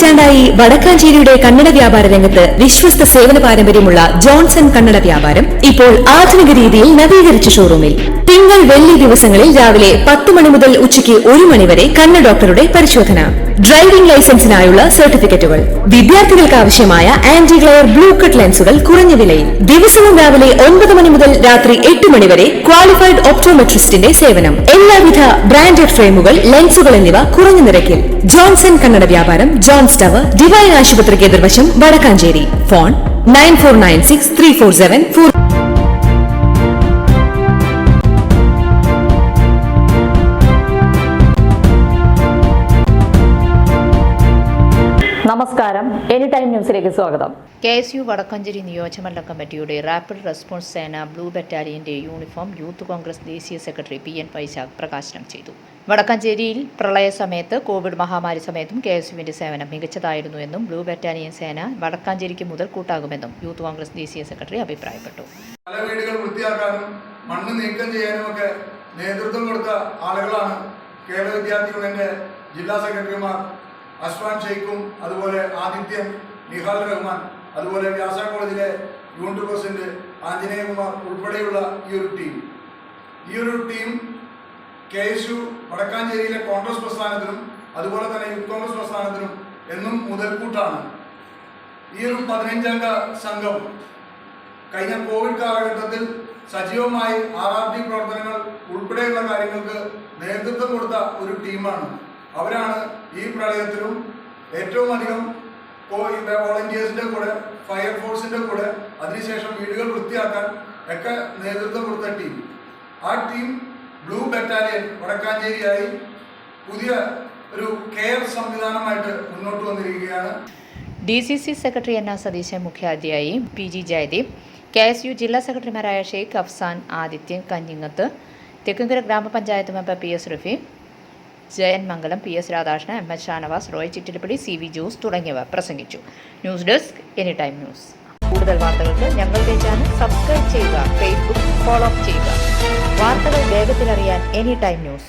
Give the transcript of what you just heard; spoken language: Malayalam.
പതിറ്റാണ്ടായി വടക്കാഞ്ചേരിയുടെ കന്നഡ വ്യാപാര രംഗത്ത് വിശ്വസ്ത സേവന പാരമ്പര്യമുള്ള ജോൺസൺ കന്നഡ വ്യാപാരം ഇപ്പോൾ ആധുനിക രീതിയിൽ നവീകരിച്ച ഷോറൂമിൽ തിങ്കൾ വെള്ളി ദിവസങ്ങളിൽ രാവിലെ 10 മണി മുതൽ ഉച്ചയ്ക്ക് 1 മണി വരെ കണ്ണ് ഡോക്ടറുടെ പരിശോധന, ഡ്രൈവിംഗ് ലൈസൻസിനായുള്ള സർട്ടിഫിക്കറ്റുകൾ, വിദ്യാർത്ഥികൾക്ക് ആവശ്യമായ ആന്റി ഗ്ലെയർ ബ്ലൂ കട്ട് ലെൻസുകൾ കുറഞ്ഞ വിലയിൽ, ദിവസവും രാവിലെ 9 മണി മുതൽ രാത്രി 8 മണി വരെ ക്വാളിഫൈഡ് ഒപ്റ്റോമെട്രിസ്റ്റിന്റെ സേവനം, എല്ലാവിധ ബ്രാൻഡഡ് ഫ്രെയിമുകൾ, ലെൻസുകൾ എന്നിവ കുറഞ്ഞ നിരക്കിൽ. ജോൺസൺ കന്നഡ വ്യാപാരം, ജോൺസ് ടവർ, ഡിവൈൻ ആശുപത്രിക്ക് എതിർവശം, വടക്കാഞ്ചേരി. ഫോൺ 94963474. നമസ്കാരം, എനി ടൈം ന്യൂസിലേക്ക് സ്വാഗതം. KSU വടക്കാഞ്ചേരി നിയോജകമണ്ഡലം കമ്മിറ്റിയുടെ റാപ്പിഡ് റെസ്പോൺസ് സേന ബ്ലൂ ബറ്റാലിയന്റെ യൂണിഫോം യൂത്ത് കോൺഗ്രസ് ദേശീയ സെക്രട്ടറി PN വൈശാഖ് പ്രകാശനം ചെയ്തു. വടക്കാഞ്ചേരിയിൽ പ്രളയ സമയത്ത്, കോവിഡ് മഹാമാരി സമയത്തും KSUവിന്റെ സേവനം മികച്ചതായിരുന്നുവെന്നും ബ്ലൂ ബറ്റാലിയൻ സേന വടക്കാഞ്ചേരിക്ക് മുതൽക്കൂട്ടാകുമെന്നും യൂത്ത് കോൺഗ്രസ് ദേശീയ സെക്രട്ടറി അഭിപ്രായപ്പെട്ടു. പല വീടുകൾ വൃത്തിയാക്കാനും മണ്ണ് നീക്കം ചെയ്യാനുമൊക്കെ നേതൃത്വം കൊടുത്ത ആളുകളാണ് കേരള വിദ്യാർത്ഥി യൂണിയന്റെ ജില്ലാ സെക്രട്ടറിമാർ അസ്വാൻ ഷെയ്ഖും, അതുപോലെ ആദിത്യൻ, നിഹാൽ റഹ്മാൻ, അതുപോലെ വ്യാസ കോളേജിലെ യൂണിറ്റ് പ്രസിഡന്റ് ആഞ്ജനേയകുമാർ ഉൾപ്പെടെയുള്ള ഈ ഒരു ടീം KSU വടക്കാഞ്ചേരിയിലെ കോൺഗ്രസ് പ്രസ്ഥാനത്തിനും അതുപോലെ തന്നെ യൂത്ത് കോൺഗ്രസ് പ്രസ്ഥാനത്തിനും എന്നും മുതൽക്കൂട്ടാണ്. ഈ ഒരു 15-അംഗ സംഘം കഴിഞ്ഞ കോവിഡ് കാലഘട്ടത്തിൽ സജീവമായി RRT പ്രവർത്തനങ്ങൾ ഉൾപ്പെടെയുള്ള കാര്യങ്ങൾക്ക് നേതൃത്വം കൊടുത്ത ഒരു ടീമാണ്. അവരാണ് ഈ പ്രളയത്തിലും ഏറ്റവും അധികം വോളണ്ടിയേഴ്സിന്റെ കൂടെ, ഫയർഫോഴ്സിന്റെ കൂടെ, അതിനുശേഷം വീടുകൾ വൃത്തിയാക്കാൻ ഒക്കെ നേതൃത്വം കൊടുത്ത ടീം. ആ ടീം ബ്ലൂ ബറ്റാലിയൻ വടക്കാഞ്ചേരിയായി പുതിയ ഒരു കെയർ സംവിധാനമായിട്ട് മുന്നോട്ട് വന്നിരിക്കുകയാണ്. DCC സെക്രട്ടറി NR സതീശൻ മുഖ്യാതിഥിയായി, PG ജയദീപ്, KSU ജില്ലാ സെക്രട്ടറിമാരായ ഷെയ്ഖ് അഫ്സാൻ, ആദിത്യൻ കഞ്ഞിങ്ങത്ത്, തെക്കുംകര ഗ്രാമപഞ്ചായത്ത് member PS Rafeeq, Jayan Mangalam, PS Radhakrishnan, MS Shanavas, Roy Chittilappilly, CV Jose തുടങ്ങിയവർ പ്രസംഗിച്ചു. News desk, any time news. കൂടുതൽ വാർത്തകൾക്ക് ഞങ്ങളുടെ ചാനൽ സബ്സ്ക്രൈബ് ചെയ്യുക, ഫേസ്ബുക്ക് ഫോളോ ചെയ്യുക. വാർത്തകൾ വേഗത്തിലറിയാൻ എനി ടൈം ന്യൂസ്.